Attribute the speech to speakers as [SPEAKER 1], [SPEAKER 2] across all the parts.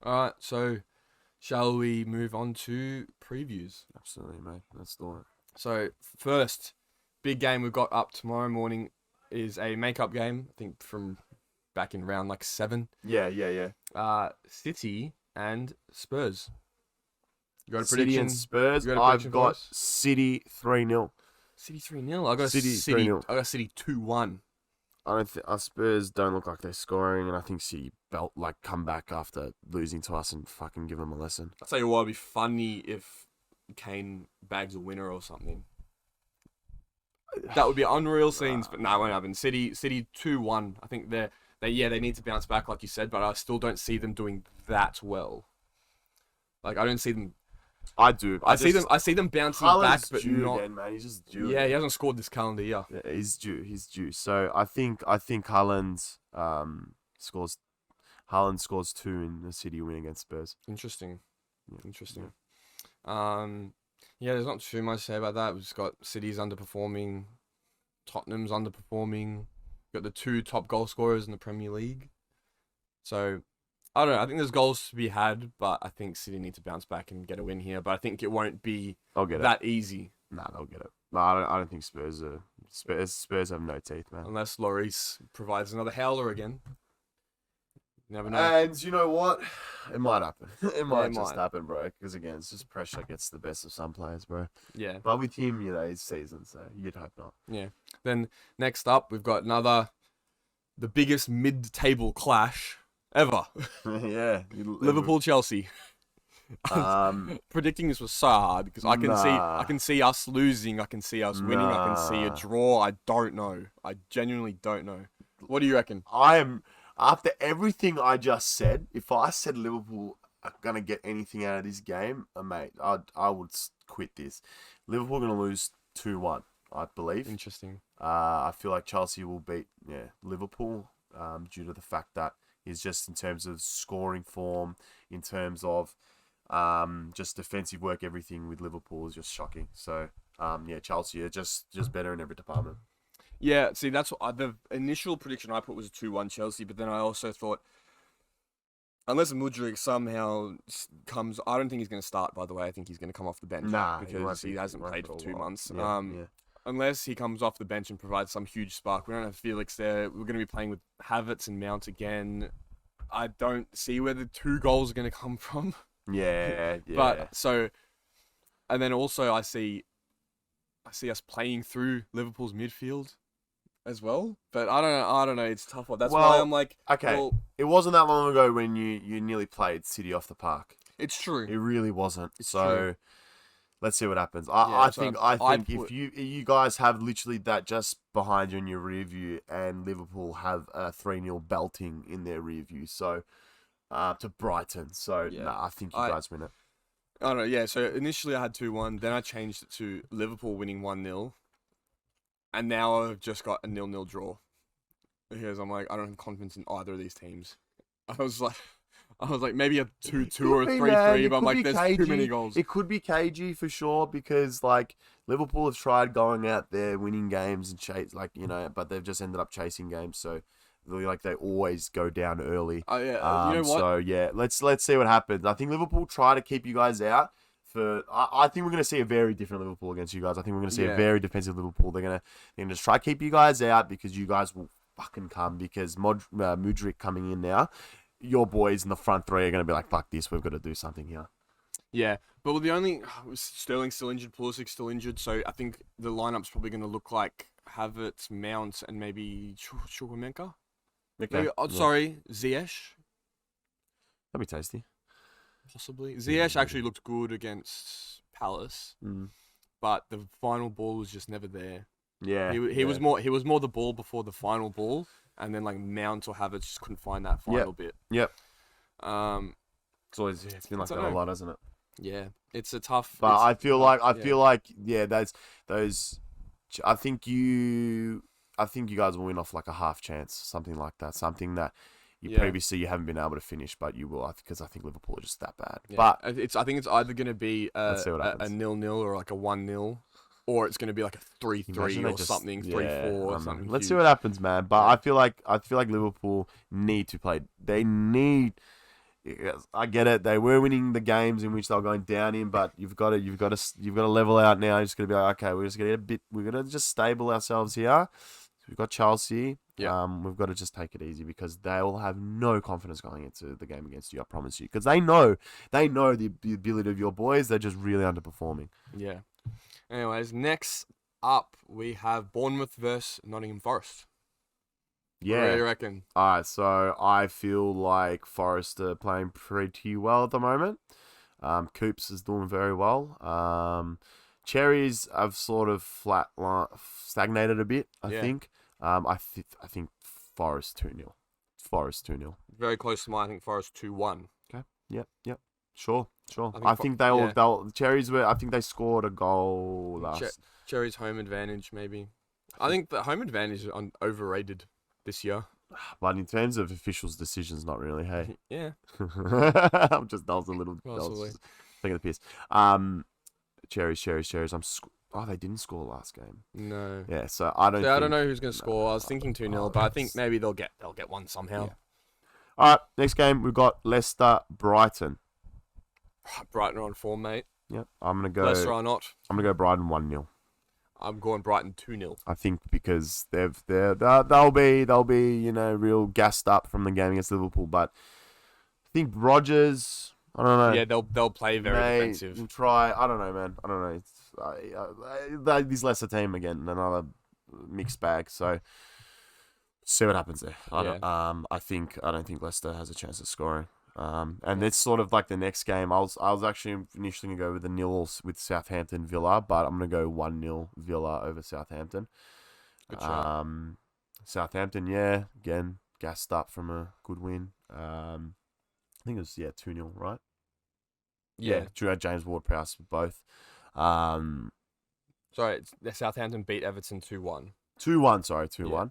[SPEAKER 1] All right, so shall we move on to previews?
[SPEAKER 2] Absolutely, mate. Let's do it.
[SPEAKER 1] So first big game we've got up tomorrow morning is a make-up game. I think from back in round like 7.
[SPEAKER 2] Yeah.
[SPEAKER 1] City and Spurs. You got a
[SPEAKER 2] City
[SPEAKER 1] prediction?
[SPEAKER 2] and Spurs.
[SPEAKER 1] You got a prediction
[SPEAKER 2] I've
[SPEAKER 1] for
[SPEAKER 2] got
[SPEAKER 1] us?
[SPEAKER 2] City 3-0.
[SPEAKER 1] City 3-0. I got
[SPEAKER 2] City
[SPEAKER 1] City.
[SPEAKER 2] 3-0.
[SPEAKER 1] I got City 2-1.
[SPEAKER 2] I don't think our Spurs don't look like they're scoring, and I think City come back after losing to us and fucking give them a lesson.
[SPEAKER 1] I'll tell you what, it'd be funny if Kane bags a winner or something. That would be unreal scenes, but no, it won't happen. City 2-1. I think they need to bounce back, like you said, but I still don't see them doing that well. Like I don't see them.
[SPEAKER 2] I do.
[SPEAKER 1] I see them bouncing back, but
[SPEAKER 2] due
[SPEAKER 1] not.
[SPEAKER 2] again, man. He's just due.
[SPEAKER 1] Yeah, he hasn't scored this calendar year.
[SPEAKER 2] Yeah, he's due. He's due. So I think Haaland scores. Haaland scores 2 in the City win against Spurs.
[SPEAKER 1] Interesting. Interesting. Yeah, there's not too much to say about that. We've just got City's underperforming, Tottenham's underperforming. We've got the 2 top goal scorers in the Premier League. So, I don't know. I think there's goals to be had, but I think City need to bounce back and get a win here. But I think it won't be that easy.
[SPEAKER 2] Nah, they'll get it. No, I don't think Spurs have no teeth, man.
[SPEAKER 1] Unless Lloris provides another howler again. You never know.
[SPEAKER 2] And you know what? It might happen. It might
[SPEAKER 1] might.
[SPEAKER 2] happen, bro. Because again, it's just pressure gets the best of some players, bro.
[SPEAKER 1] Yeah.
[SPEAKER 2] But with him, it's season, so you'd hope not.
[SPEAKER 1] Yeah. Then next up, we've got the biggest mid-table clash ever.
[SPEAKER 2] Yeah.
[SPEAKER 1] Liverpool-Chelsea. Predicting this was so hard because I can see us losing, I can see us winning, I can see a draw. I don't know. I genuinely don't know. What do you reckon?
[SPEAKER 2] After everything I just said, if I said Liverpool are gonna get anything out of this game, mate, I would quit this. Liverpool are gonna lose 2-1, I believe.
[SPEAKER 1] Interesting.
[SPEAKER 2] I feel like Chelsea will beat Liverpool due to the fact that it's just in terms of scoring form, in terms of just defensive work, everything with Liverpool is just shocking. So Chelsea are just better in every department.
[SPEAKER 1] Yeah, see, that's what the initial prediction I put was a 2-1 Chelsea, but then I also thought, unless Mudryk somehow comes, I don't think he's going to start, by the way. I think he's going to come off the bench because he hasn't played for 2 months.
[SPEAKER 2] Yeah.
[SPEAKER 1] Unless he comes off the bench and provides some huge spark. We don't have Felix there. We're going to be playing with Havertz and Mount again. I don't see where the 2 goals are going to come from.
[SPEAKER 2] Yeah.
[SPEAKER 1] But and then also I see us playing through Liverpool's midfield as well, but I don't know. It's a tough one. That's why I'm like,
[SPEAKER 2] okay.
[SPEAKER 1] Well,
[SPEAKER 2] it wasn't that long ago when you nearly played City off the park.
[SPEAKER 1] it's true.
[SPEAKER 2] It really wasn't.
[SPEAKER 1] It's
[SPEAKER 2] so
[SPEAKER 1] true.
[SPEAKER 2] let's see what happens.
[SPEAKER 1] Yeah,
[SPEAKER 2] I think if you guys have literally that just behind you in your rear view, and Liverpool have a 3-0 belting in their rear view, so to Brighton. So I think you guys win it.
[SPEAKER 1] I don't know. Yeah. So initially I had 2-1, then I changed it to Liverpool winning 1-0. And now I've just got a 0-0 draw. Because I'm like, I don't have confidence in either of these teams. I was like maybe a 2-2 or a 3-3, but I'm like, there's too many goals.
[SPEAKER 2] It could be cagey for sure, because like Liverpool have tried going out there winning games and chase, but they've just ended up chasing games. So they always go down early.
[SPEAKER 1] Oh yeah. You know what?
[SPEAKER 2] So yeah, let's see what happens. I think Liverpool try to keep you guys out. I think we're going to see a very different Liverpool against you guys. I think we're going to see a very defensive Liverpool. They're going to just try to keep you guys out, because you guys will fucking come, because Mudryk coming in now, your boys in the front 3 are going to be like, fuck this, we've got to do something here.
[SPEAKER 1] Yeah, but Sterling's still injured, Pulisic's still injured, so I think the lineup's probably going to look like Havertz, Mount, and maybe Chukwuemeka.
[SPEAKER 2] Okay.
[SPEAKER 1] Sorry, Ziyech.
[SPEAKER 2] That'd be tasty.
[SPEAKER 1] Possibly. Ziyech actually looked good against Palace, but the final ball was just never there.
[SPEAKER 2] Yeah,
[SPEAKER 1] he was more the ball before the final ball, and then like Mount or Havertz just couldn't find that final bit.
[SPEAKER 2] Yep.
[SPEAKER 1] It's
[SPEAKER 2] been like that a lot, hasn't it?
[SPEAKER 1] Yeah, it's a tough.
[SPEAKER 2] But I feel like that's those. I think you guys will win off like a half chance, something like that, something that. Previously you haven't been able to finish, but you will, because I think Liverpool are just that bad.
[SPEAKER 1] Yeah.
[SPEAKER 2] But
[SPEAKER 1] I think it's either going to be a 0-0 or like a 1-0, or it's going to be like a 3-3 or something, 3-4 something.
[SPEAKER 2] Let's see what happens, man. But I feel like Liverpool need to play. They need. yes, I get it. They were winning the games in which they were going down in, but you've got to level out now. You're just gonna be like, okay, we're gonna just stable ourselves here. We've got Chelsea.
[SPEAKER 1] Yeah.
[SPEAKER 2] We've got to just take it easy because they will have no confidence going into the game against you. I promise you, because they know the ability of your boys. They're just really underperforming.
[SPEAKER 1] Yeah. Anyways, next up we have Bournemouth versus Nottingham Forest.
[SPEAKER 2] Yeah.
[SPEAKER 1] What do you reckon?
[SPEAKER 2] All right, so I feel like Forest are playing pretty well at the moment. Coops is doing very well. Cherries have sort of stagnated a bit, I think. I think Forest 2-0. Forest 2-0.
[SPEAKER 1] Very close to mine. I think Forest 2-1.
[SPEAKER 2] Okay. Yep. Sure.
[SPEAKER 1] I
[SPEAKER 2] think they'll Cherries were. I think they scored a goal last.
[SPEAKER 1] Cherry's home advantage, maybe. I think the home advantage is overrated this year.
[SPEAKER 2] But in terms of officials' decisions, not really. Hey.
[SPEAKER 1] Yeah.
[SPEAKER 2] That was a little.
[SPEAKER 1] Possibly.
[SPEAKER 2] Taking the piss. Cherries. They didn't score last game.
[SPEAKER 1] No.
[SPEAKER 2] Yeah, so I don't.
[SPEAKER 1] I don't know who's going to score. I was thinking 2-0, but I think maybe they'll get one somehow.
[SPEAKER 2] Yeah. All right, next game we've got Leicester Brighton.
[SPEAKER 1] Brighton are on form, mate.
[SPEAKER 2] Yep, I'm gonna go.
[SPEAKER 1] Leicester are not.
[SPEAKER 2] I'm gonna go Brighton 1-0.
[SPEAKER 1] I'm going Brighton 2-0.
[SPEAKER 2] I think because they'll be real gassed up from the game against Liverpool, but I think Rodgers. I don't know.
[SPEAKER 1] Yeah, they'll play very defensive.
[SPEAKER 2] Try. I don't know, man. I don't know. It's, this Leicester team again, another mixed bag. So see what happens there. I don't think Leicester has a chance of scoring. And it's sort of like the next game. I was actually initially gonna go with the nils with Southampton Villa, but I'm gonna go 1-0 Villa over Southampton.
[SPEAKER 1] Good shot.
[SPEAKER 2] Southampton, yeah, again gassed up from a good win. I think it was 2-0, right?
[SPEAKER 1] Yeah.
[SPEAKER 2] Drew had James Ward-Prowse for both.
[SPEAKER 1] Sorry, Southampton beat Everton 2-1.
[SPEAKER 2] 2-1, sorry, 2-1.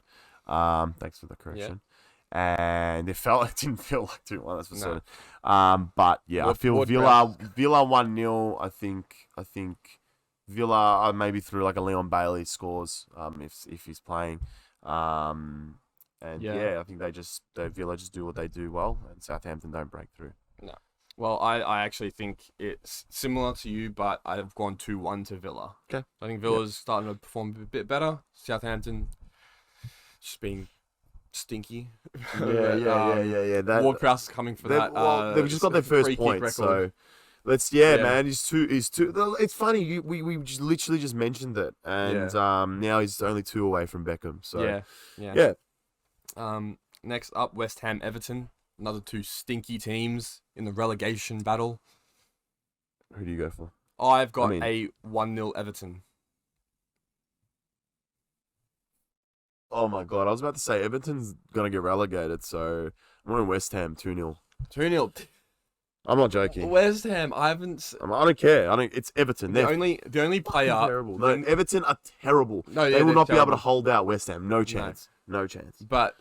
[SPEAKER 2] Thanks for the correction. Yeah. And it didn't feel like 2-1, that's for certain. But yeah, I feel Villa 1-0. I think Villa maybe through like a Leon Bailey scores if he's playing. I think Villa just do what they do well, and Southampton don't break through.
[SPEAKER 1] No. Well, I actually think it's similar to you, but I've gone 2-1 to Villa.
[SPEAKER 2] Okay.
[SPEAKER 1] I think Villa's starting to perform a bit better. Southampton just being stinky.
[SPEAKER 2] Yeah.
[SPEAKER 1] Ward-Prowse is coming for that.
[SPEAKER 2] They've just got their first point, so man. He's two. It's funny. We just literally just mentioned it, and now he's only 2 away from Beckham. So yeah.
[SPEAKER 1] Next up, West Ham Everton. Another 2 stinky teams in the relegation battle.
[SPEAKER 2] Who do you go for?
[SPEAKER 1] I've got a 1-0 Everton.
[SPEAKER 2] Oh my god, I was about to say Everton's gonna get relegated, so I'm going West Ham 2-0.
[SPEAKER 1] 2-0.
[SPEAKER 2] I'm not joking.
[SPEAKER 1] West Ham, I
[SPEAKER 2] don't care. It's Everton.
[SPEAKER 1] The only player
[SPEAKER 2] terrible. No, Everton are terrible. No, they will not be able to hold out West Ham. No chance. No chance.
[SPEAKER 1] But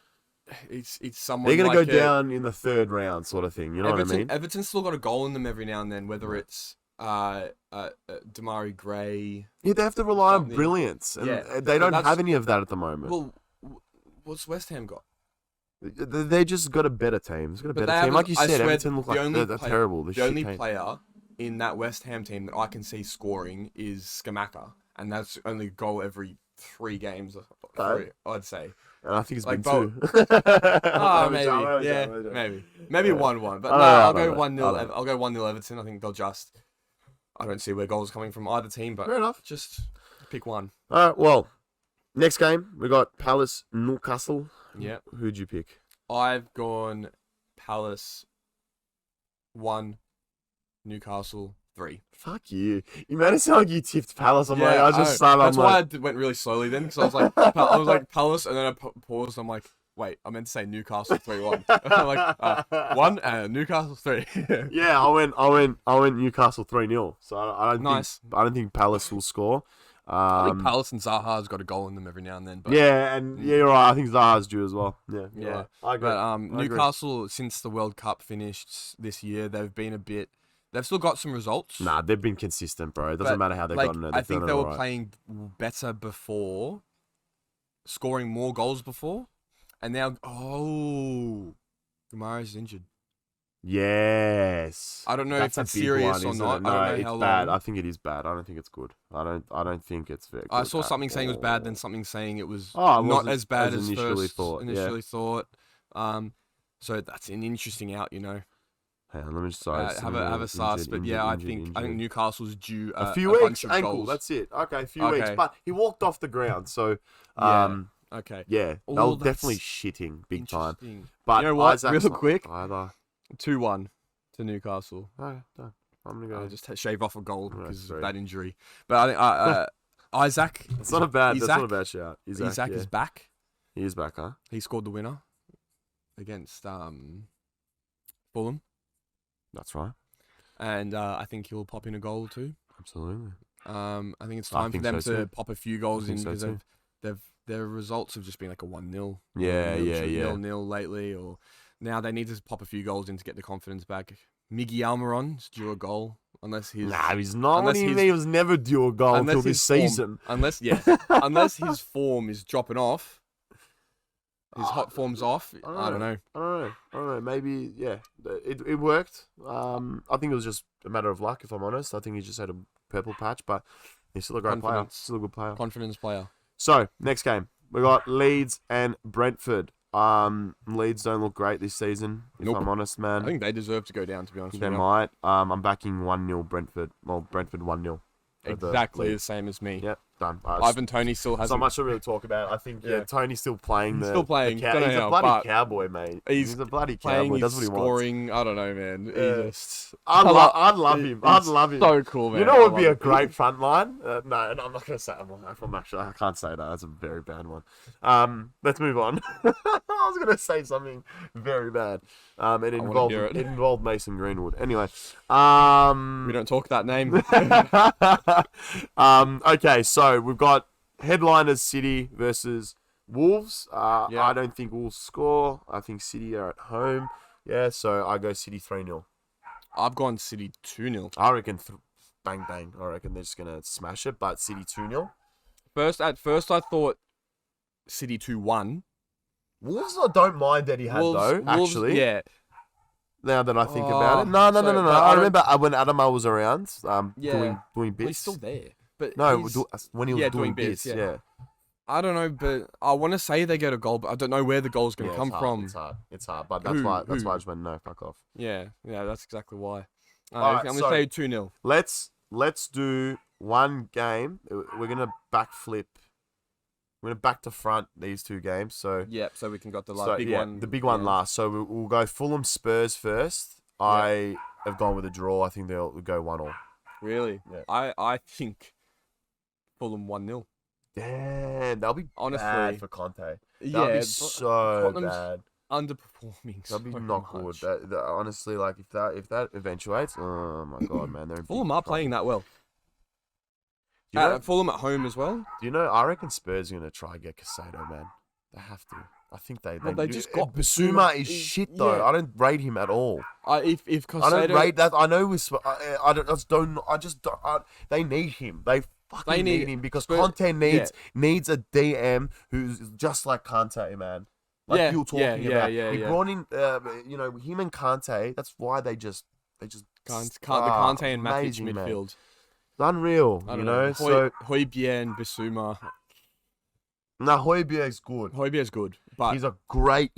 [SPEAKER 1] it's someone.
[SPEAKER 2] They're gonna go down in the 3rd round, sort of thing. You know what I mean?
[SPEAKER 1] Everton's still got a goal in them every now and then, whether it's Damari Gray.
[SPEAKER 2] Yeah, they have to rely on brilliance, and they don't have any of that at the moment.
[SPEAKER 1] Well, what's West Ham got?
[SPEAKER 2] They just got a better team. It's got a better team, like you said. Everton look like they're terrible.
[SPEAKER 1] The only player in that West Ham team that I can see scoring is Skamaka, and that's only a goal every 3 games. I'd say.
[SPEAKER 2] And I think it's
[SPEAKER 1] like
[SPEAKER 2] been 2.
[SPEAKER 1] Maybe 1-1. But I'll go 1-0. I'll go 1-0 Everton. I think they'll just. I don't see where goals are coming from either team, but
[SPEAKER 2] fair enough.
[SPEAKER 1] Just pick one.
[SPEAKER 2] All right. Well, next game we got Palace Newcastle.
[SPEAKER 1] Yeah.
[SPEAKER 2] Who'd you pick?
[SPEAKER 1] I've gone Palace 1, Newcastle 3.
[SPEAKER 2] Fuck you. You made it sound like you tipped Palace. I'm
[SPEAKER 1] That's why I went really slowly then, because I was like Palace, and then I paused. I'm like, wait, I meant to say Newcastle 3-1. I'm like 1 and Newcastle 3.
[SPEAKER 2] Yeah, I went Newcastle 3-0. So I don't think Palace will score.
[SPEAKER 1] I think Palace and Zaha's got a goal in them every now and then. But,
[SPEAKER 2] you're right. I think Zaha's due as well. Yeah. Right. I agree.
[SPEAKER 1] But Newcastle, since the World Cup finished this year, they've been a bit. They've still got some results.
[SPEAKER 2] Nah, they've been consistent, bro. It doesn't matter how they've gotten it.
[SPEAKER 1] I think they were playing better before, scoring more goals before, and now Kamara's injured.
[SPEAKER 2] Yes.
[SPEAKER 1] I don't know
[SPEAKER 2] That's
[SPEAKER 1] if it's
[SPEAKER 2] a big
[SPEAKER 1] serious
[SPEAKER 2] one,
[SPEAKER 1] or
[SPEAKER 2] isn't
[SPEAKER 1] not.
[SPEAKER 2] it?
[SPEAKER 1] I
[SPEAKER 2] No,
[SPEAKER 1] don't know
[SPEAKER 2] it's
[SPEAKER 1] how
[SPEAKER 2] bad.
[SPEAKER 1] long.
[SPEAKER 2] I think it is bad. I don't think it's good. I don't think it's very good.
[SPEAKER 1] I saw
[SPEAKER 2] at
[SPEAKER 1] something saying it was bad, then
[SPEAKER 2] all.
[SPEAKER 1] something saying it was
[SPEAKER 2] Oh, it
[SPEAKER 1] not
[SPEAKER 2] wasn't
[SPEAKER 1] as bad
[SPEAKER 2] as
[SPEAKER 1] as
[SPEAKER 2] initially
[SPEAKER 1] first
[SPEAKER 2] thought, yeah.
[SPEAKER 1] initially thought. So that's an interesting out, you know.
[SPEAKER 2] Hang on, let me just sorry.
[SPEAKER 1] Have a sus, but yeah, I think Newcastle's due
[SPEAKER 2] a few
[SPEAKER 1] a
[SPEAKER 2] weeks
[SPEAKER 1] bunch of
[SPEAKER 2] ankle.
[SPEAKER 1] goals.
[SPEAKER 2] That's it. Okay, a few weeks,
[SPEAKER 1] Okay.
[SPEAKER 2] but he walked off the ground, so
[SPEAKER 1] Yeah. Okay.
[SPEAKER 2] yeah,
[SPEAKER 1] Oh,
[SPEAKER 2] they were
[SPEAKER 1] that's
[SPEAKER 2] definitely shitting big time.
[SPEAKER 1] Interesting.
[SPEAKER 2] But
[SPEAKER 1] You know what?
[SPEAKER 2] Isaac's
[SPEAKER 1] Real
[SPEAKER 2] not
[SPEAKER 1] quick,
[SPEAKER 2] either.
[SPEAKER 1] 2-1 to Newcastle.
[SPEAKER 2] No, done. I'm gonna go.
[SPEAKER 1] I'll just shave off a goal
[SPEAKER 2] Right,
[SPEAKER 1] because of
[SPEAKER 2] sorry.
[SPEAKER 1] that injury. But I think Isaac.
[SPEAKER 2] It's not a bad. That's not a
[SPEAKER 1] Isaac-
[SPEAKER 2] bad shout.
[SPEAKER 1] Isaac
[SPEAKER 2] yeah.
[SPEAKER 1] is back.
[SPEAKER 2] He is back, huh?
[SPEAKER 1] He scored the winner against Fulham,
[SPEAKER 2] That's right.
[SPEAKER 1] and I think he'll pop in a goal too.
[SPEAKER 2] Absolutely.
[SPEAKER 1] I think it's
[SPEAKER 2] I
[SPEAKER 1] time for
[SPEAKER 2] think
[SPEAKER 1] them
[SPEAKER 2] so
[SPEAKER 1] to
[SPEAKER 2] too.
[SPEAKER 1] pop a few goals
[SPEAKER 2] think
[SPEAKER 1] in
[SPEAKER 2] so
[SPEAKER 1] because
[SPEAKER 2] too.
[SPEAKER 1] their results have just been like a 1-0.
[SPEAKER 2] Yeah.
[SPEAKER 1] 0-0 lately, or now they need to pop a few goals in to get the confidence back. Miggy Almiron's due a goal unless he's
[SPEAKER 2] Nah, he's not. What
[SPEAKER 1] unless
[SPEAKER 2] do you
[SPEAKER 1] his-
[SPEAKER 2] mean? He was never due a goal
[SPEAKER 1] unless
[SPEAKER 2] until this
[SPEAKER 1] his form-
[SPEAKER 2] season.
[SPEAKER 1] unless his form is dropping off. His hot form's off. I don't know.
[SPEAKER 2] I don't know. Maybe, yeah. It worked. I think it was just a matter of luck, if I'm honest. I think he just had a purple patch, but he's still a great player.
[SPEAKER 1] Confidence.
[SPEAKER 2] Still a good player.
[SPEAKER 1] Confidence player.
[SPEAKER 2] So, next game. We got Leeds and Brentford. Leeds don't look great this season, if
[SPEAKER 1] Nope.
[SPEAKER 2] I'm honest, man.
[SPEAKER 1] I think they deserve to go down, to be honest
[SPEAKER 2] They
[SPEAKER 1] with you.
[SPEAKER 2] might. I'm backing 1-0 Brentford. Well, Brentford 1-0.
[SPEAKER 1] Exactly the same as me.
[SPEAKER 2] Yep, done.
[SPEAKER 1] Ivan Toney still has
[SPEAKER 2] So much to really talk about. I think
[SPEAKER 1] Yeah.
[SPEAKER 2] Tony's still playing.
[SPEAKER 1] He's still playing. Don't know
[SPEAKER 2] He's a
[SPEAKER 1] how,
[SPEAKER 2] bloody
[SPEAKER 1] but
[SPEAKER 2] cowboy, mate.
[SPEAKER 1] he's
[SPEAKER 2] a bloody
[SPEAKER 1] playing.
[SPEAKER 2] cowboy.
[SPEAKER 1] He's
[SPEAKER 2] That's what he wants.
[SPEAKER 1] scoring. I don't know, man. He
[SPEAKER 2] Yeah.
[SPEAKER 1] just.
[SPEAKER 2] I'd love him. I'd
[SPEAKER 1] He's
[SPEAKER 2] love him.
[SPEAKER 1] So cool, man.
[SPEAKER 2] You know
[SPEAKER 1] I
[SPEAKER 2] what would be
[SPEAKER 1] love
[SPEAKER 2] a
[SPEAKER 1] it.
[SPEAKER 2] great front line? No, I'm not gonna say. I'm actually. I can't say that. That's a very bad one. Let's move on. I was gonna say something very bad. It involved
[SPEAKER 1] hear it.
[SPEAKER 2] it involved Mason Greenwood. Anyway.
[SPEAKER 1] We don't talk that name.
[SPEAKER 2] Okay, so we've got headliners City versus Wolves.
[SPEAKER 1] Yeah.
[SPEAKER 2] I don't think Wolves score. I think City are at home. Yeah, so I go City 3-0.
[SPEAKER 1] I've gone City 2-0.
[SPEAKER 2] I reckon bang bang. I reckon they're just gonna smash it, but City 2-0.
[SPEAKER 1] At first, I thought City 2-1.
[SPEAKER 2] Wolves I don't mind Eddie had though. Actually,
[SPEAKER 1] yeah.
[SPEAKER 2] now that I think
[SPEAKER 1] Oh,
[SPEAKER 2] about it, no.
[SPEAKER 1] so- but
[SPEAKER 2] I
[SPEAKER 1] I
[SPEAKER 2] remember when Adama was around,
[SPEAKER 1] Yeah.
[SPEAKER 2] doing
[SPEAKER 1] Well,
[SPEAKER 2] bits.
[SPEAKER 1] he's still there, but
[SPEAKER 2] No,
[SPEAKER 1] he's-
[SPEAKER 2] when he was doing
[SPEAKER 1] bits,
[SPEAKER 2] bits,
[SPEAKER 1] yeah.
[SPEAKER 2] yeah.
[SPEAKER 1] I don't know, but I want to say they get a goal, but I don't know where the goal's going to come from.
[SPEAKER 2] It's hard, but that's why I just went no, fuck off.
[SPEAKER 1] Yeah, that's exactly why.
[SPEAKER 2] Alright,
[SPEAKER 1] I'm going
[SPEAKER 2] so-
[SPEAKER 1] to say 2-0.
[SPEAKER 2] Let's do one game. We're gonna backflip. We're gonna back to front these two games. So
[SPEAKER 1] Yeah, so we can got the
[SPEAKER 2] so,
[SPEAKER 1] big
[SPEAKER 2] yeah,
[SPEAKER 1] one.
[SPEAKER 2] the big one
[SPEAKER 1] yeah.
[SPEAKER 2] last. So we'll go Fulham Spurs first. I have gone with a draw. I think they'll go 1-1.
[SPEAKER 1] Really?
[SPEAKER 2] Yeah.
[SPEAKER 1] I think Fulham 1-0.
[SPEAKER 2] Damn, that'll be
[SPEAKER 1] Honestly.
[SPEAKER 2] bad for Conte. That'll
[SPEAKER 1] Yeah,
[SPEAKER 2] be
[SPEAKER 1] but
[SPEAKER 2] so
[SPEAKER 1] Tottenham's
[SPEAKER 2] bad.
[SPEAKER 1] underperforming.
[SPEAKER 2] That'll be
[SPEAKER 1] so
[SPEAKER 2] not good.
[SPEAKER 1] much.
[SPEAKER 2] Honestly, like if that eventuates, oh my god, man, they're in
[SPEAKER 1] Fulham
[SPEAKER 2] big
[SPEAKER 1] are
[SPEAKER 2] trouble.
[SPEAKER 1] playing that well.
[SPEAKER 2] Do you know?
[SPEAKER 1] Fulham at home as well.
[SPEAKER 2] Do you know? I reckon Spurs are gonna try and get Casado, man. They have to. I think they.
[SPEAKER 1] Well, they just got
[SPEAKER 2] Basuma
[SPEAKER 1] Basuma.
[SPEAKER 2] is shit though.
[SPEAKER 1] Yeah.
[SPEAKER 2] I don't rate him at all.
[SPEAKER 1] If Casado,
[SPEAKER 2] I don't rate that. I know I just don't. They need him. They fucking
[SPEAKER 1] They
[SPEAKER 2] need
[SPEAKER 1] need-
[SPEAKER 2] him because
[SPEAKER 1] Spurs-
[SPEAKER 2] Conte needs a DM who's just like Conte, man. Like
[SPEAKER 1] Yeah,
[SPEAKER 2] you were talking about.
[SPEAKER 1] yeah.
[SPEAKER 2] He brought in, him and Conte. That's why they just
[SPEAKER 1] the Kante and Matic
[SPEAKER 2] amazing, man.
[SPEAKER 1] midfield.
[SPEAKER 2] It's unreal,
[SPEAKER 1] I
[SPEAKER 2] you
[SPEAKER 1] don't
[SPEAKER 2] know.
[SPEAKER 1] know.
[SPEAKER 2] So
[SPEAKER 1] Højbjerg, Bissouma.
[SPEAKER 2] Højbjerg's good.
[SPEAKER 1] Højbjerg's good, but
[SPEAKER 2] He's a great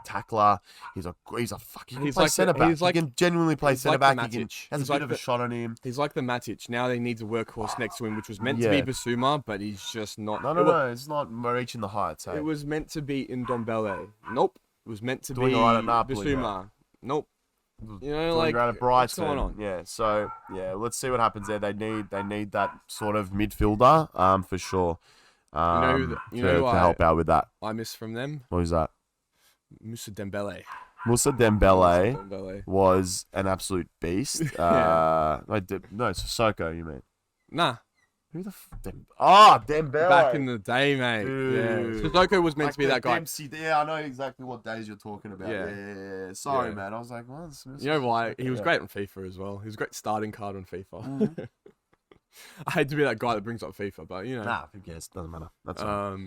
[SPEAKER 2] tackler. He's a fucking. He can
[SPEAKER 1] He's
[SPEAKER 2] play
[SPEAKER 1] like the-
[SPEAKER 2] centre back.
[SPEAKER 1] he's like-
[SPEAKER 2] He can genuinely play
[SPEAKER 1] he's
[SPEAKER 2] centre
[SPEAKER 1] like the
[SPEAKER 2] back. He can,
[SPEAKER 1] Matic.
[SPEAKER 2] has
[SPEAKER 1] He's
[SPEAKER 2] a bit
[SPEAKER 1] like
[SPEAKER 2] of
[SPEAKER 1] the-
[SPEAKER 2] a shot on him.
[SPEAKER 1] he's like the Matic. Now they need a workhorse next to him, which was meant
[SPEAKER 2] Yeah.
[SPEAKER 1] to be Bissouma, but he's just not.
[SPEAKER 2] No. It's not reaching the heights. Hey?
[SPEAKER 1] It was meant to be Ndombele. Nope. It was meant to
[SPEAKER 2] Doing
[SPEAKER 1] be
[SPEAKER 2] alright at Napoli,
[SPEAKER 1] Bissouma. Nope. You know,
[SPEAKER 2] Doing
[SPEAKER 1] like
[SPEAKER 2] great at
[SPEAKER 1] what's
[SPEAKER 2] Brighton.
[SPEAKER 1] going on?
[SPEAKER 2] Yeah. So let's see what happens there. They need that sort of midfielder. For sure. To help out with that.
[SPEAKER 1] I miss from them
[SPEAKER 2] What was that?
[SPEAKER 1] Musa Dembele.
[SPEAKER 2] Musa Dembele
[SPEAKER 1] Dembele.
[SPEAKER 2] was an absolute beast.
[SPEAKER 1] Yeah.
[SPEAKER 2] No, Sissoko, you mean?
[SPEAKER 1] Nah,
[SPEAKER 2] Who the Dembele.
[SPEAKER 1] back in the day, mate.
[SPEAKER 2] Dude.
[SPEAKER 1] Yeah, Sissoko was meant
[SPEAKER 2] Like
[SPEAKER 1] to be
[SPEAKER 2] the
[SPEAKER 1] that guy.
[SPEAKER 2] Dempsey, yeah, I know exactly what days you're talking about.
[SPEAKER 1] Yeah.
[SPEAKER 2] Yeah. Sorry,
[SPEAKER 1] Yeah.
[SPEAKER 2] man. I was like, what?
[SPEAKER 1] You know why? He was
[SPEAKER 2] Yeah.
[SPEAKER 1] great on FIFA as well. He was a great starting card on FIFA.
[SPEAKER 2] Mhm.
[SPEAKER 1] I hate to be that guy that brings up FIFA, but you know.
[SPEAKER 2] Nah, who cares? Doesn't matter. That's all.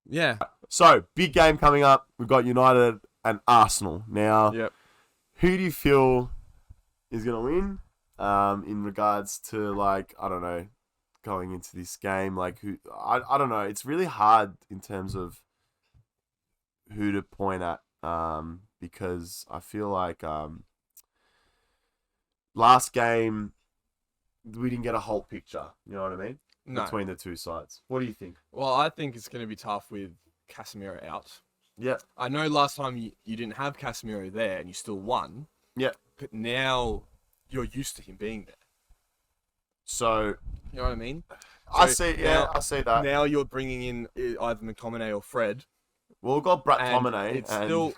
[SPEAKER 1] Yeah.
[SPEAKER 2] So, big game coming up. We've got United and Arsenal. Now,
[SPEAKER 1] Yep.
[SPEAKER 2] who do you feel is gonna win? In regards to like I don't know, going into this game, like who I don't know. It's really hard in terms of who to point at. Because I feel like last game we didn't get a whole picture. You know what I mean?
[SPEAKER 1] No.
[SPEAKER 2] Between the two sides. What do you think?
[SPEAKER 1] Well, I think it's going to be tough with Casemiro out.
[SPEAKER 2] Yeah.
[SPEAKER 1] I know last time you didn't have Casemiro there and you still won.
[SPEAKER 2] Yeah.
[SPEAKER 1] But now you're used to him being there.
[SPEAKER 2] So
[SPEAKER 1] You know what I mean?
[SPEAKER 2] I
[SPEAKER 1] So
[SPEAKER 2] see.
[SPEAKER 1] now-
[SPEAKER 2] I see that.
[SPEAKER 1] Now you're bringing in either McTominay or Fred.
[SPEAKER 2] Well, we've got Brett
[SPEAKER 1] And
[SPEAKER 2] Tominay.
[SPEAKER 1] it's
[SPEAKER 2] and
[SPEAKER 1] still...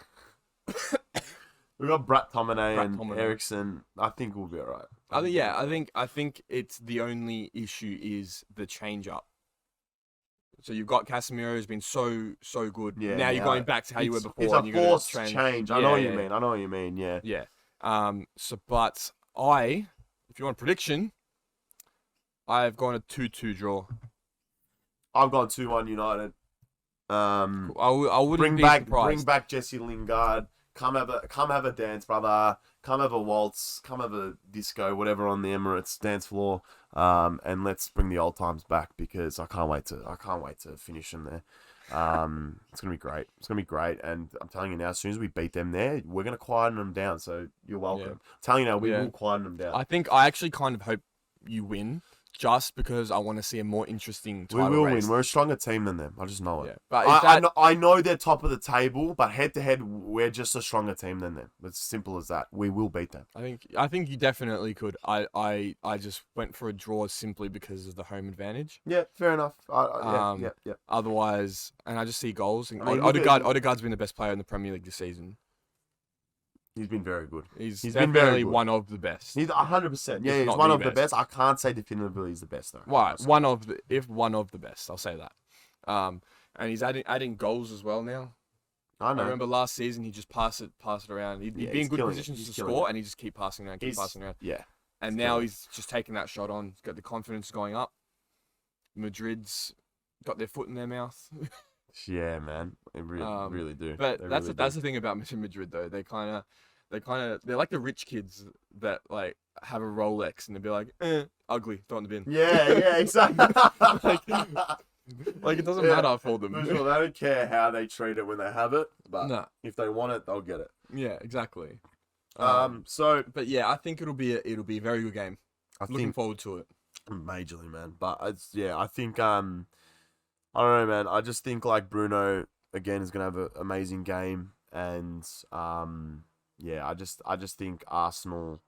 [SPEAKER 2] we've got Brett Tominay and
[SPEAKER 1] Tominay.
[SPEAKER 2] Ericsson. I think we'll be alright.
[SPEAKER 1] I think it's the only issue is the change up. So you've got Casemiro who's been so good.
[SPEAKER 2] Yeah,
[SPEAKER 1] now you're
[SPEAKER 2] yeah.
[SPEAKER 1] going back to how you were before.
[SPEAKER 2] It's
[SPEAKER 1] and
[SPEAKER 2] a
[SPEAKER 1] you're gonna
[SPEAKER 2] forced
[SPEAKER 1] change.
[SPEAKER 2] change. I
[SPEAKER 1] Yeah,
[SPEAKER 2] know what
[SPEAKER 1] yeah,
[SPEAKER 2] you mean. I know what you mean. Yeah.
[SPEAKER 1] Yeah. But if you want a prediction, I've gone a 2-2 draw.
[SPEAKER 2] I've gone 2-1 United.
[SPEAKER 1] I wouldn't be surprised.
[SPEAKER 2] Bring back Jesse Lingard. Come have a dance, brother. Come have a waltz. Come have a disco, whatever on the Emirates dance floor. And let's bring the old times back because I can't wait to finish them there. It's gonna be great. It's gonna be great. And I'm telling you now, as soon as we beat them there, we're gonna quieten them down. So you're welcome.
[SPEAKER 1] Yeah.
[SPEAKER 2] I'm telling you now, we
[SPEAKER 1] Yeah.
[SPEAKER 2] will quieten them down.
[SPEAKER 1] I actually kind of hope you win, just because I want to see a more interesting
[SPEAKER 2] We
[SPEAKER 1] title
[SPEAKER 2] will
[SPEAKER 1] race.
[SPEAKER 2] win. We're a stronger team than them. I just know it.
[SPEAKER 1] Yeah, but
[SPEAKER 2] I know they're top of the table, but head to head, we're just a stronger team than them. It's simple as that. We will beat them.
[SPEAKER 1] I think you definitely could. I just went for a draw simply because of the home advantage.
[SPEAKER 2] Yeah, fair enough. Yeah.
[SPEAKER 1] Otherwise, and I just see goals. And
[SPEAKER 2] I mean, look at-
[SPEAKER 1] Odegaard's been the best player in the Premier League this season.
[SPEAKER 2] He's been very good.
[SPEAKER 1] He's
[SPEAKER 2] been
[SPEAKER 1] definitely
[SPEAKER 2] very good.
[SPEAKER 1] one of the best.
[SPEAKER 2] He's 100%. Yeah,
[SPEAKER 1] If
[SPEAKER 2] he's
[SPEAKER 1] not
[SPEAKER 2] one
[SPEAKER 1] the
[SPEAKER 2] of the best. I can't say definitively he's the best though.
[SPEAKER 1] Right, one of the best. I'll say that. And he's adding goals as well now.
[SPEAKER 2] I
[SPEAKER 1] I
[SPEAKER 2] know.
[SPEAKER 1] remember last season he just pass it around. He'd
[SPEAKER 2] Yeah,
[SPEAKER 1] be
[SPEAKER 2] he's
[SPEAKER 1] in good
[SPEAKER 2] killing it.
[SPEAKER 1] positions
[SPEAKER 2] He's
[SPEAKER 1] to
[SPEAKER 2] killing
[SPEAKER 1] score,
[SPEAKER 2] it.
[SPEAKER 1] and he just keep passing around.
[SPEAKER 2] Yeah.
[SPEAKER 1] And
[SPEAKER 2] he's
[SPEAKER 1] now
[SPEAKER 2] killing it.
[SPEAKER 1] he's just taking that shot on. He's got the confidence going up. Madrid's got their foot in their mouth.
[SPEAKER 2] Yeah, man. They really do.
[SPEAKER 1] But
[SPEAKER 2] They
[SPEAKER 1] that's
[SPEAKER 2] really
[SPEAKER 1] the thing about Madrid though. They're like the rich kids that like have a Rolex and they'll be like, ugly, throw it in the bin.
[SPEAKER 2] do. Yeah, exactly.
[SPEAKER 1] Like it doesn't
[SPEAKER 2] Yeah,
[SPEAKER 1] matter for them.
[SPEAKER 2] For sure, they don't care how they treat it when they have it, but
[SPEAKER 1] Nah.
[SPEAKER 2] if they want it, they'll get it.
[SPEAKER 1] Yeah, exactly.
[SPEAKER 2] So
[SPEAKER 1] But yeah, I think it'll be a very good game.
[SPEAKER 2] I
[SPEAKER 1] Looking
[SPEAKER 2] think
[SPEAKER 1] forward to it.
[SPEAKER 2] majorly, man. But I think I don't know, man. I just think like Bruno again is gonna have an amazing game, and I just think Arsenal.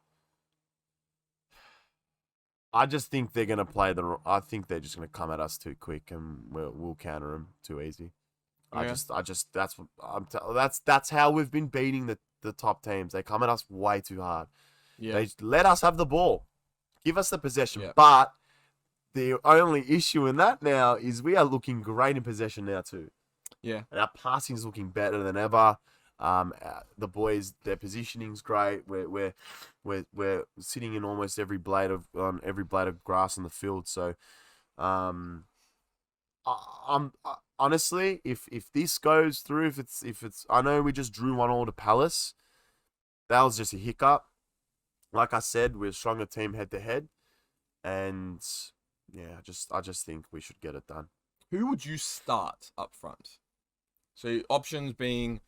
[SPEAKER 2] I just think they're gonna play I think they're just gonna come at us too quick, and we'll counter them too easy.
[SPEAKER 1] Yeah.
[SPEAKER 2] That's what that's how we've been beating the top teams. They come at us way too hard.
[SPEAKER 1] Yeah.
[SPEAKER 2] They let us have the ball, give us the possession.
[SPEAKER 1] Yeah.
[SPEAKER 2] But the only issue in that now is we are looking great in possession now too.
[SPEAKER 1] Yeah.
[SPEAKER 2] And our passing is looking better than ever. The boys, their positioning's great. We're sitting in almost every blade of grass on the field. So, I'm honestly, if this goes through, if it's, I know we just drew 1-1 to Palace. That was just a hiccup. Like I said, we're a stronger team head to head, and yeah, I just think we should get it done.
[SPEAKER 1] Who would you start up front? So options being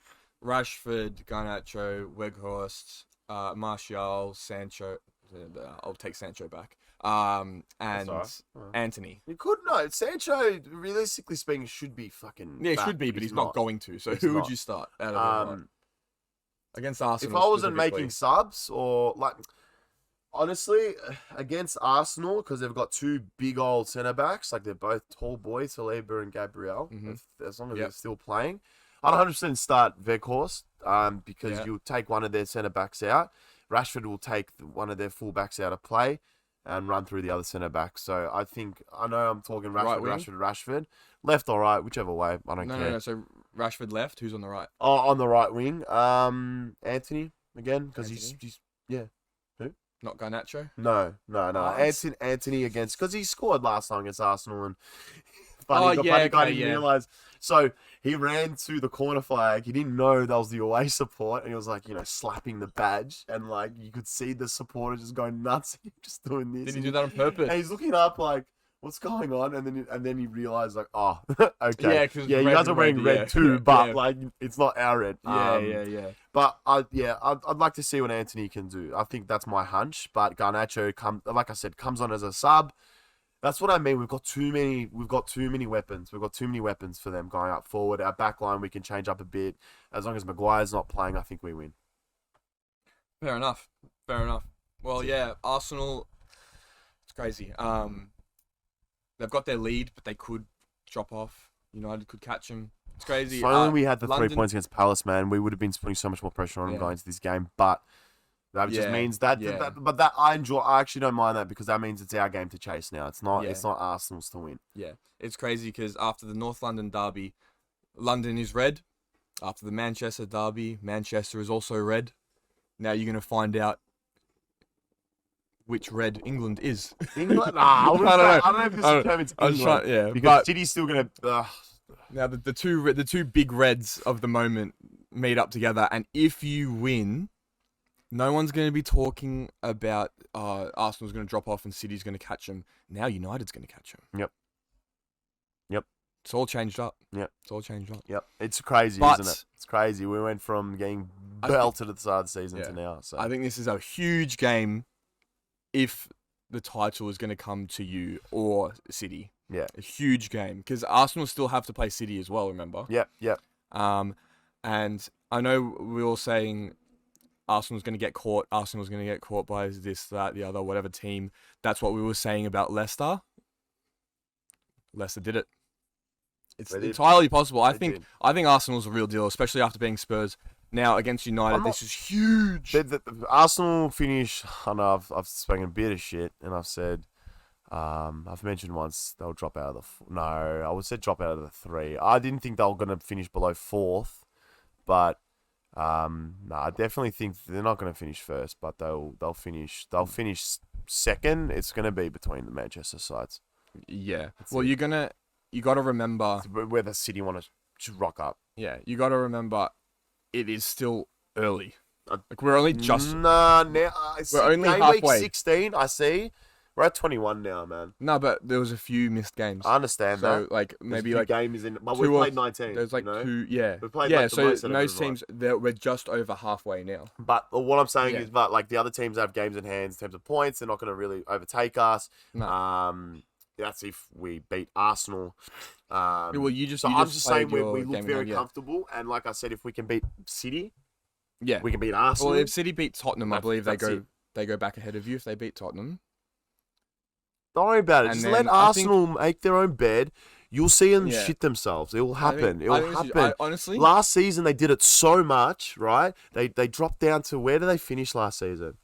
[SPEAKER 1] Rashford, Garnacho, Weghorst, Martial, Sancho. I'll take Sancho back. And
[SPEAKER 2] all right.
[SPEAKER 1] Anthony.
[SPEAKER 2] You could no. Sancho, realistically speaking, should be fucking.
[SPEAKER 1] Yeah, it
[SPEAKER 2] back,
[SPEAKER 1] should be, but he's not going to. So
[SPEAKER 2] He's
[SPEAKER 1] who would
[SPEAKER 2] not.
[SPEAKER 1] you start out of them? Against Arsenal?
[SPEAKER 2] If I wasn't
[SPEAKER 1] specifically?
[SPEAKER 2] making subs or like, honestly, against Arsenal because they've got two big old centre backs, like they're both tall boys, Saliba and Gabriel.
[SPEAKER 1] Mhm.
[SPEAKER 2] As long as
[SPEAKER 1] Yep.
[SPEAKER 2] they're still playing, I'd 100% start Weghorst. Because
[SPEAKER 1] Yeah.
[SPEAKER 2] you'll take one of their centre backs out. Rashford will take one of their full backs out of play and run through the other centre back. So I know I'm talking
[SPEAKER 1] Right wing?
[SPEAKER 2] Rashford, left or right, whichever way. I don't care.
[SPEAKER 1] No. So Rashford left. Who's on the right?
[SPEAKER 2] Oh, on the right wing, Anthony again because he's
[SPEAKER 1] Not Garnacho.
[SPEAKER 2] no.
[SPEAKER 1] Nice.
[SPEAKER 2] Anthony against because he scored last time against Arsenal and funny.
[SPEAKER 1] Oh,
[SPEAKER 2] The
[SPEAKER 1] yeah,
[SPEAKER 2] funny guy
[SPEAKER 1] okay,
[SPEAKER 2] didn't
[SPEAKER 1] yeah.
[SPEAKER 2] realize. So he ran to the corner flag. He didn't know that was the away support, and he was like, slapping the badge, and like you could see the supporter just going nuts, just doing this.
[SPEAKER 1] Did he do that on purpose?
[SPEAKER 2] And he's looking up like, what's going on? And then he realized like, oh, okay,
[SPEAKER 1] Yeah, 'cause
[SPEAKER 2] you
[SPEAKER 1] red
[SPEAKER 2] guys are
[SPEAKER 1] and
[SPEAKER 2] wearing
[SPEAKER 1] red,
[SPEAKER 2] red
[SPEAKER 1] yeah,
[SPEAKER 2] too,
[SPEAKER 1] yeah,
[SPEAKER 2] but
[SPEAKER 1] yeah.
[SPEAKER 2] like it's not our red.
[SPEAKER 1] Yeah.
[SPEAKER 2] But I'd like to see what Anthony can do. I think that's my hunch. But Garnacho like I said, comes on as a sub. That's what I mean. We've got too many weapons. We've got too many weapons for them going up forward. Our back line we can change up a bit. As long as Maguire's not playing, I think we win.
[SPEAKER 1] Fair enough. Well, yeah, Arsenal. It's crazy. They've got their lead, but they could drop off. United could catch them. It's crazy.
[SPEAKER 2] If only we had the 3
[SPEAKER 1] London-
[SPEAKER 2] points against Palace, man, we would have been putting so much more pressure on them going into this game. But that just means that, but that I enjoy. I actually don't mind that because that means it's our game to chase now. It's not. It's not Arsenal's to win.
[SPEAKER 1] Yeah, it's crazy because after the North London derby, London is red. After the Manchester derby, Manchester is also red. Now you're gonna find out which red England is.
[SPEAKER 2] England? Nah, I don't know. I don't know if this determines
[SPEAKER 1] I was
[SPEAKER 2] England.
[SPEAKER 1] trying,
[SPEAKER 2] because City's still gonna.
[SPEAKER 1] Now the two big reds of the moment meet up together, and if you win, no one's going to be talking about Arsenal's going to drop off and City's going to catch them. Now United's going to catch them.
[SPEAKER 2] Yep.
[SPEAKER 1] It's all changed up.
[SPEAKER 2] Yep.
[SPEAKER 1] Yep.
[SPEAKER 2] It's crazy,
[SPEAKER 1] But
[SPEAKER 2] isn't it? It's crazy. We went from getting belted at the start of the season to now. So
[SPEAKER 1] I think this is a huge game if the title is going to come to you or City.
[SPEAKER 2] Yeah.
[SPEAKER 1] A huge game because Arsenal still have to play City as well, remember?
[SPEAKER 2] Yep.
[SPEAKER 1] And I know we're all saying Arsenal's going to get caught by this, that, the other, whatever team. That's what we were saying about Leicester. Leicester did it. It's entirely possible. I think Arsenal's a real deal, especially after being Spurs. Now against United, this is huge.
[SPEAKER 2] The Arsenal finish. I know I've spoken a bit of shit, and I've said, I've mentioned once they'll drop out of I would say drop out of the 3. I didn't think they were going to finish below 4th, but I definitely think they're not going to finish first, but they'll finish second. It's going to be between the Manchester sides.
[SPEAKER 1] Yeah. Well, you got to remember
[SPEAKER 2] where the City want to rock up.
[SPEAKER 1] Yeah, you got to remember it is still early. Like we're only just
[SPEAKER 2] now
[SPEAKER 1] we're only halfway.
[SPEAKER 2] Week 16. I see. We're at 21 now, man.
[SPEAKER 1] No, but there was a few missed games.
[SPEAKER 2] I understand that.
[SPEAKER 1] So like maybe
[SPEAKER 2] like games in, but we played 19.
[SPEAKER 1] There's like 2, yeah.
[SPEAKER 2] We played
[SPEAKER 1] so those teams, we're just over halfway now.
[SPEAKER 2] But what I'm saying is, but like the other teams have games in hand in terms of points. They're not going to really overtake us.
[SPEAKER 1] No.
[SPEAKER 2] That's if we beat Arsenal.
[SPEAKER 1] Well, I'm
[SPEAKER 2] just saying we look very comfortable, and like I said, if we can beat City, we can beat Arsenal.
[SPEAKER 1] Well, if City beat Tottenham, I believe they go back ahead of you if they beat Tottenham.
[SPEAKER 2] Don't worry about it. Just let Arsenal make their own bed. You'll see them shit themselves. It will happen. It will happen.
[SPEAKER 1] Honestly,
[SPEAKER 2] last season they did it so much, right? They dropped down to where did they finish last season?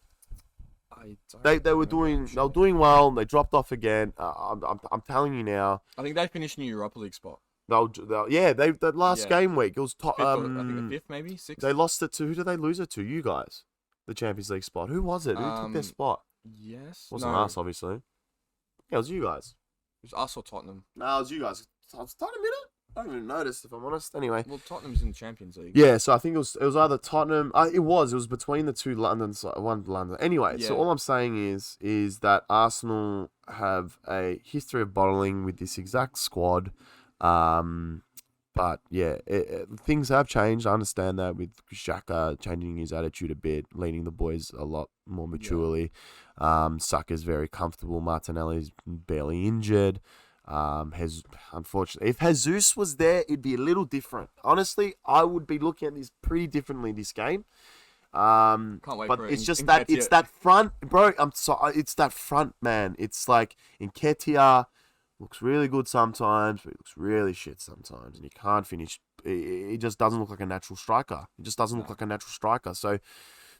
[SPEAKER 2] They were doing well. They dropped off again. I'm telling you now.
[SPEAKER 1] I think they finished in the Europa League spot.
[SPEAKER 2] That last game week it was top.
[SPEAKER 1] I think the 5th, maybe 6th.
[SPEAKER 2] They lost it to who did they lose it to? You guys, the Champions League spot. Who was it? Who took their spot?
[SPEAKER 1] Yes,
[SPEAKER 2] wasn't us, obviously. Yeah, it was you guys.
[SPEAKER 1] It was us or Tottenham.
[SPEAKER 2] No, it was you guys. Was Tottenham in it? I don't even notice if I'm honest. Anyway.
[SPEAKER 1] Well, Tottenham's in the Champions League.
[SPEAKER 2] Yeah, so I think it was either Tottenham. It was between the two Londons. One London. Anyway, so all I'm saying is that Arsenal have a history of bottling with this exact squad. But yeah, things have changed. I understand that with Xhaka changing his attitude a bit, leading the boys a lot more maturely. Saka's very comfortable. Martinelli's barely injured. Unfortunately, if Jesus was there, it'd be a little different. Honestly, I would be looking at this pretty differently this game.
[SPEAKER 1] Can't wait
[SPEAKER 2] but
[SPEAKER 1] for it.
[SPEAKER 2] It's just that it's that front, bro. I'm sorry, it's that front, man. It's like Nketiah looks really good sometimes, but he looks really shit sometimes, and he can't finish. He just doesn't look like a natural striker. So.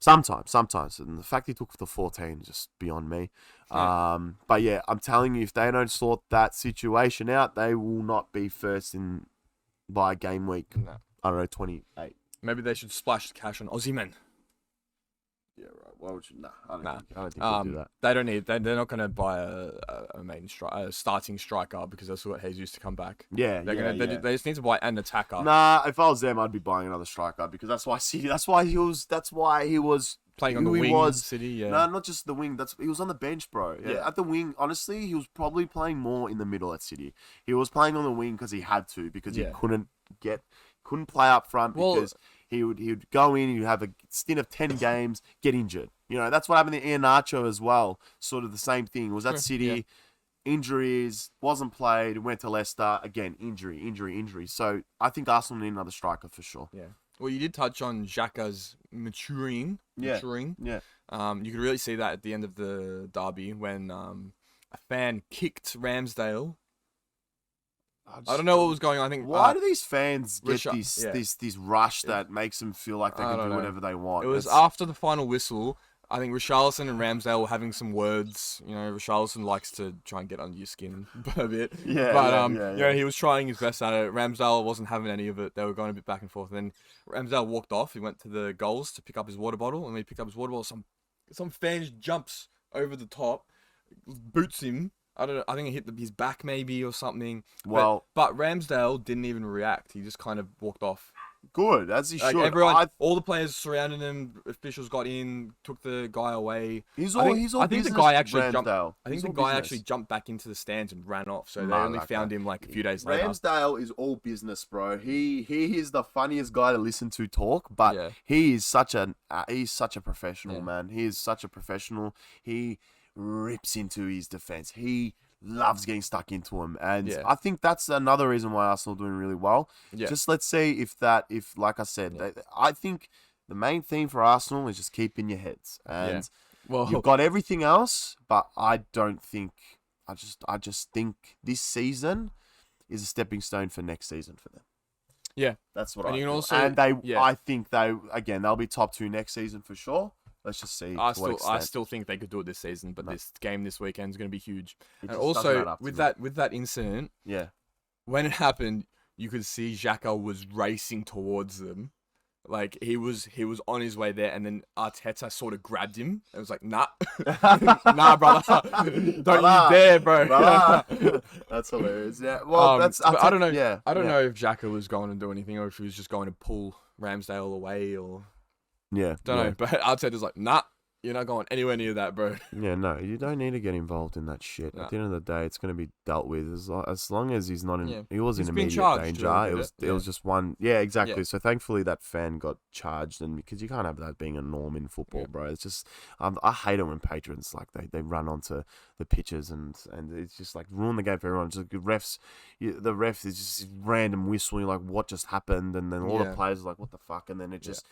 [SPEAKER 2] Sometimes. And the fact he took the 14 is just beyond me.
[SPEAKER 1] Yeah.
[SPEAKER 2] But yeah, I'm telling you, if they don't sort that situation out, they will not be first by game week, I don't know, 28.
[SPEAKER 1] Maybe they should splash the cash on Osimhen.
[SPEAKER 2] Yeah, right. Why would you? Nah,
[SPEAKER 1] Nah.
[SPEAKER 2] I don't think they'll do that.
[SPEAKER 1] They don't need. They're not going to buy a starting striker because that's what Jesus to come back.
[SPEAKER 2] Yeah,
[SPEAKER 1] They're
[SPEAKER 2] yeah,
[SPEAKER 1] gonna.
[SPEAKER 2] yeah.
[SPEAKER 1] They just need to buy an attacker.
[SPEAKER 2] Nah, if I was them, I'd be buying another striker because that's why City. That's why he was. That's why he was
[SPEAKER 1] Playing on the
[SPEAKER 2] who he
[SPEAKER 1] wing,
[SPEAKER 2] was.
[SPEAKER 1] City. Yeah.
[SPEAKER 2] No, not just the wing. He was on the bench, bro.
[SPEAKER 1] Yeah.
[SPEAKER 2] At the wing, honestly, he was probably playing more in the middle at City. He was playing on the wing because he had to because he couldn't play up front because he would go in, he'd have a stint of 10 games, get injured. You know, that's what happened to Iheanacho as well. Sort of the same thing. Was at City, injuries, wasn't played, went to Leicester, again, injury. So I think Arsenal need another striker for sure.
[SPEAKER 1] Yeah. Well, you did touch on Xhaka's maturing.
[SPEAKER 2] Yeah.
[SPEAKER 1] You could really see that at the end of the derby when a fan kicked Ramsdale. I don't know what was going on. I think
[SPEAKER 2] why do these fans get
[SPEAKER 1] Risha-
[SPEAKER 2] this rush that makes them feel like they
[SPEAKER 1] I
[SPEAKER 2] can
[SPEAKER 1] don't
[SPEAKER 2] do
[SPEAKER 1] know.
[SPEAKER 2] whatever they want?
[SPEAKER 1] It was after the final whistle. I think Richarlison and Ramsdale were having some words. You know, Richarlison likes to try and get under your skin a bit.
[SPEAKER 2] Yeah,
[SPEAKER 1] You know, he was trying his best at it. Ramsdale wasn't having any of it. They were going a bit back and forth. And then Ramsdale walked off. He went to the goals to pick up his water bottle. And when he picked up his water bottle, some fan jumps over the top, boots him. I don't know. I think it hit his back maybe or something.
[SPEAKER 2] Well,
[SPEAKER 1] but Ramsdale didn't even react. He just kind of walked off.
[SPEAKER 2] good, as he
[SPEAKER 1] Like
[SPEAKER 2] should.
[SPEAKER 1] everyone, all the players surrounding him, officials got in, took the guy away.
[SPEAKER 2] He's
[SPEAKER 1] I
[SPEAKER 2] all
[SPEAKER 1] think
[SPEAKER 2] business,
[SPEAKER 1] the guy actually jumped.
[SPEAKER 2] Ramsdale.
[SPEAKER 1] I think
[SPEAKER 2] He's
[SPEAKER 1] the
[SPEAKER 2] all
[SPEAKER 1] guy
[SPEAKER 2] business.
[SPEAKER 1] actually jumped back into the stands and ran off. So they
[SPEAKER 2] No,
[SPEAKER 1] only
[SPEAKER 2] like
[SPEAKER 1] found
[SPEAKER 2] that.
[SPEAKER 1] him like a few days later.
[SPEAKER 2] Ramsdale is all business, bro. He is the funniest guy to listen to talk, but
[SPEAKER 1] Yeah.
[SPEAKER 2] he is such a professional,
[SPEAKER 1] Yeah.
[SPEAKER 2] man. He is such a professional. He rips into his defense. He loves getting stuck into him, and
[SPEAKER 1] Yeah.
[SPEAKER 2] I think that's another reason why Arsenal are doing really well.
[SPEAKER 1] Yeah.
[SPEAKER 2] Just let's see if like I said, I think the main theme for Arsenal is just keeping your heads, and
[SPEAKER 1] Well,
[SPEAKER 2] you've got everything else, but I don't think. I just think this season is a stepping stone for next season for them.
[SPEAKER 1] Yeah.
[SPEAKER 2] That's what
[SPEAKER 1] And
[SPEAKER 2] I
[SPEAKER 1] you can
[SPEAKER 2] feel.
[SPEAKER 1] also-
[SPEAKER 2] And they,
[SPEAKER 1] yeah.
[SPEAKER 2] I think they'll be top 2 next season for sure. Let's just see.
[SPEAKER 1] I
[SPEAKER 2] to what
[SPEAKER 1] still
[SPEAKER 2] extent.
[SPEAKER 1] think they could do it this season, but
[SPEAKER 2] No.
[SPEAKER 1] this game this weekend is going to be huge.
[SPEAKER 2] It
[SPEAKER 1] And
[SPEAKER 2] just doesn't add
[SPEAKER 1] also
[SPEAKER 2] up to
[SPEAKER 1] with
[SPEAKER 2] me.
[SPEAKER 1] that incident,
[SPEAKER 2] Yeah.
[SPEAKER 1] when it happened, you could see Xhaka was racing towards them. Like he was on his way there, and then Arteta sort of grabbed him and was like, "Nah, nah, brother, don't you dare, bro."
[SPEAKER 2] That's hilarious. Yeah. Well,
[SPEAKER 1] I don't know.
[SPEAKER 2] Yeah.
[SPEAKER 1] I don't know if Xhaka was going to do anything or if he was just going to pull Ramsdale away or
[SPEAKER 2] Yeah.
[SPEAKER 1] don't know. But Arteta's like, "Nah, you're not going anywhere near that, bro."
[SPEAKER 2] Yeah, no, you don't need to get involved in that shit.
[SPEAKER 1] No.
[SPEAKER 2] At the end of the day, it's going to be dealt with as long as he's not in.
[SPEAKER 1] Yeah.
[SPEAKER 2] He was
[SPEAKER 1] He's
[SPEAKER 2] in
[SPEAKER 1] been
[SPEAKER 2] immediate
[SPEAKER 1] charged
[SPEAKER 2] danger.
[SPEAKER 1] a
[SPEAKER 2] It
[SPEAKER 1] little
[SPEAKER 2] was
[SPEAKER 1] bit,
[SPEAKER 2] it was just one. Yeah, exactly.
[SPEAKER 1] Yeah.
[SPEAKER 2] So thankfully that fan got charged, and because you can't have that being a norm in football,
[SPEAKER 1] Yeah.
[SPEAKER 2] bro. It's just I hate it when patrons like they run onto the pitches and it's just like ruin the game for everyone. Just the ref is just random whistle. You're like, what just happened? And then all the
[SPEAKER 1] Yeah.
[SPEAKER 2] players are like, what the fuck? And then it just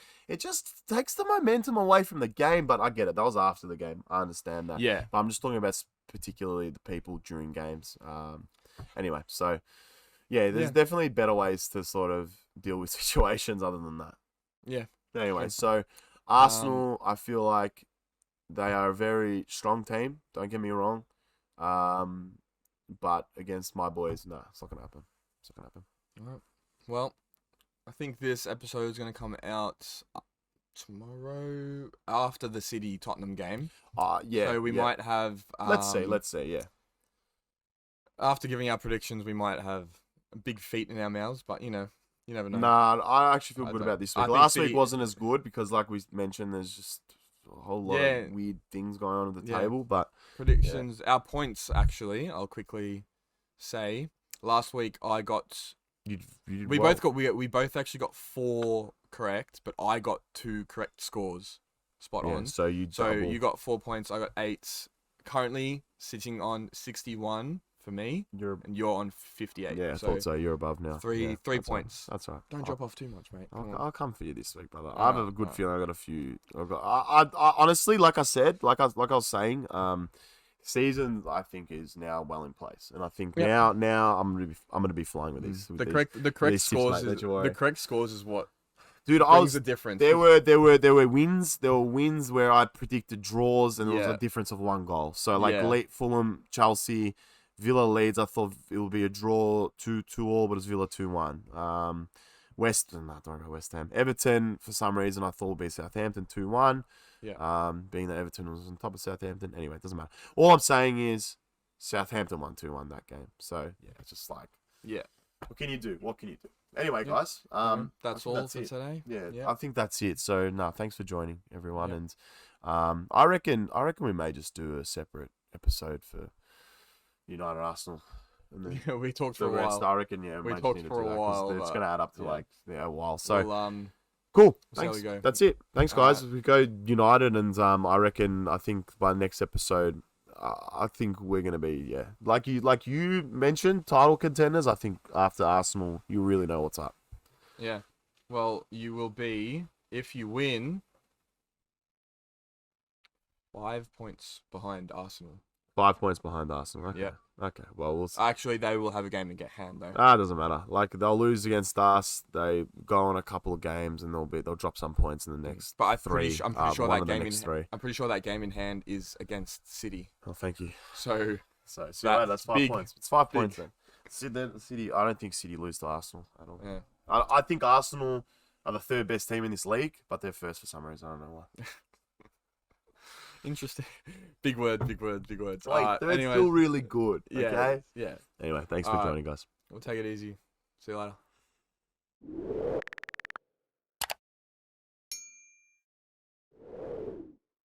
[SPEAKER 2] takes the momentum away from the game. But I get it. That was after the game. I understand that.
[SPEAKER 1] Yeah.
[SPEAKER 2] But I'm just talking about particularly the people during games. Anyway, so yeah, there's definitely better ways to sort of deal with situations other than that.
[SPEAKER 1] Yeah.
[SPEAKER 2] Anyway,
[SPEAKER 1] Yeah.
[SPEAKER 2] so Arsenal, I feel like they are a very strong team. Don't get me wrong. But against my boys, no, it's not gonna happen. It's not gonna happen.
[SPEAKER 1] All right. Well, I think this episode is going to come out tomorrow after the City Tottenham game.
[SPEAKER 2] Yeah.
[SPEAKER 1] So we might have.
[SPEAKER 2] Let's see. Yeah.
[SPEAKER 1] After giving our predictions, we might have a big feat in our mouths, but you never know.
[SPEAKER 2] Nah, I actually feel
[SPEAKER 1] I
[SPEAKER 2] good
[SPEAKER 1] don't-
[SPEAKER 2] about this
[SPEAKER 1] I
[SPEAKER 2] week.
[SPEAKER 1] think
[SPEAKER 2] Last
[SPEAKER 1] City-
[SPEAKER 2] week wasn't as good because, like we mentioned, there's just a whole lot of weird things going on at the
[SPEAKER 1] Yeah.
[SPEAKER 2] table. But
[SPEAKER 1] Predictions, our points actually. I'll quickly say. Last week I got.
[SPEAKER 2] you did
[SPEAKER 1] We
[SPEAKER 2] well.
[SPEAKER 1] both got. We both actually got 4 correct, but I got 2 correct scores. Spot
[SPEAKER 2] Yeah,
[SPEAKER 1] on.
[SPEAKER 2] so you
[SPEAKER 1] So
[SPEAKER 2] double.
[SPEAKER 1] you got 4 points. I got 8. Currently sitting on 61 for me,
[SPEAKER 2] You're
[SPEAKER 1] and you're on 58.
[SPEAKER 2] yeah, I
[SPEAKER 1] so
[SPEAKER 2] thought so. You're above now.
[SPEAKER 1] three
[SPEAKER 2] Yeah,
[SPEAKER 1] three
[SPEAKER 2] that's all right.
[SPEAKER 1] points.
[SPEAKER 2] That's all right.
[SPEAKER 1] Don't drop off too much, mate. Come on.
[SPEAKER 2] I'll come for you this week, brother. I
[SPEAKER 1] Alright,
[SPEAKER 2] have a good
[SPEAKER 1] alright.
[SPEAKER 2] feeling. I got a few. I honestly, like I said, like I was saying, season I think is now well in place, and I think
[SPEAKER 1] Yep.
[SPEAKER 2] now I'm gonna be flying with these. with
[SPEAKER 1] The
[SPEAKER 2] these-
[SPEAKER 1] correct
[SPEAKER 2] these tips,
[SPEAKER 1] scores
[SPEAKER 2] mate,
[SPEAKER 1] is
[SPEAKER 2] don't you worry.
[SPEAKER 1] the correct scores is what
[SPEAKER 2] dude. I
[SPEAKER 1] brings
[SPEAKER 2] was
[SPEAKER 1] the difference.
[SPEAKER 2] there were wins. There were wins where I predicted draws, and there was
[SPEAKER 1] Yeah.
[SPEAKER 2] a difference of 1 goal. So like
[SPEAKER 1] Yeah.
[SPEAKER 2] Fulham, Chelsea, Villa, Leeds. I thought it would be a draw 2-2 but it was Villa 2-1. Don't worry about West Ham. Everton for some reason I thought would be Southampton 2-1.
[SPEAKER 1] Yeah.
[SPEAKER 2] Being that Everton was on top of Southampton. Anyway, it doesn't matter. All I'm saying is Southampton won 2-1 that game. So, yeah, it's just like,
[SPEAKER 1] Yeah.
[SPEAKER 2] what can you do? What can you do? Anyway,
[SPEAKER 1] Yeah.
[SPEAKER 2] guys,
[SPEAKER 1] That's all for today.
[SPEAKER 2] I think that's it. So, no, thanks for joining, everyone.
[SPEAKER 1] Yeah.
[SPEAKER 2] And I reckon we may just do a separate episode for United Arsenal. And then
[SPEAKER 1] Yeah, we talked for
[SPEAKER 2] the
[SPEAKER 1] a
[SPEAKER 2] rest,
[SPEAKER 1] while.
[SPEAKER 2] I reckon, yeah,
[SPEAKER 1] We
[SPEAKER 2] might just
[SPEAKER 1] talked
[SPEAKER 2] need to
[SPEAKER 1] for
[SPEAKER 2] do
[SPEAKER 1] a
[SPEAKER 2] that 'cause
[SPEAKER 1] while,
[SPEAKER 2] it's
[SPEAKER 1] but-
[SPEAKER 2] going to add up to
[SPEAKER 1] yeah.
[SPEAKER 2] a while. So,
[SPEAKER 1] We'll
[SPEAKER 2] cool.
[SPEAKER 1] see how
[SPEAKER 2] Thanks.
[SPEAKER 1] we go.
[SPEAKER 2] That's it. Thanks, guys.
[SPEAKER 1] Alright.
[SPEAKER 2] We go United, and I think by next episode, I think we're gonna be like you mentioned, title contenders. I think after Arsenal, you really know what's up.
[SPEAKER 1] Yeah. Well, you will be, if you win, 5 points behind Arsenal.
[SPEAKER 2] 5 points behind Arsenal. Okay.
[SPEAKER 1] Yeah.
[SPEAKER 2] Okay. Well, we'll see.
[SPEAKER 1] Actually, they will have a game in hand though.
[SPEAKER 2] It doesn't matter. Like they'll lose against us. They go on a couple of games, and they'll drop some points in the next.
[SPEAKER 1] But I'm
[SPEAKER 2] three.
[SPEAKER 1] pretty sure
[SPEAKER 2] one
[SPEAKER 1] that
[SPEAKER 2] of the
[SPEAKER 1] game
[SPEAKER 2] next three.
[SPEAKER 1] I'm pretty sure that game in hand is against City.
[SPEAKER 2] Oh, thank you.
[SPEAKER 1] So
[SPEAKER 2] So
[SPEAKER 1] That's
[SPEAKER 2] that's 5
[SPEAKER 1] big.
[SPEAKER 2] points. It's 5
[SPEAKER 1] Big.
[SPEAKER 2] points then. City. I don't think City lose to Arsenal at all.
[SPEAKER 1] yeah.
[SPEAKER 2] I think Arsenal are the third best team in this league, but they're first for some reason. I don't know why.
[SPEAKER 1] Interesting. Big words.
[SPEAKER 2] Like, they're
[SPEAKER 1] anyway,
[SPEAKER 2] still really good.
[SPEAKER 1] yeah,
[SPEAKER 2] Okay.
[SPEAKER 1] yeah.
[SPEAKER 2] Anyway, thanks for joining, guys.
[SPEAKER 1] We'll take it easy. See you later.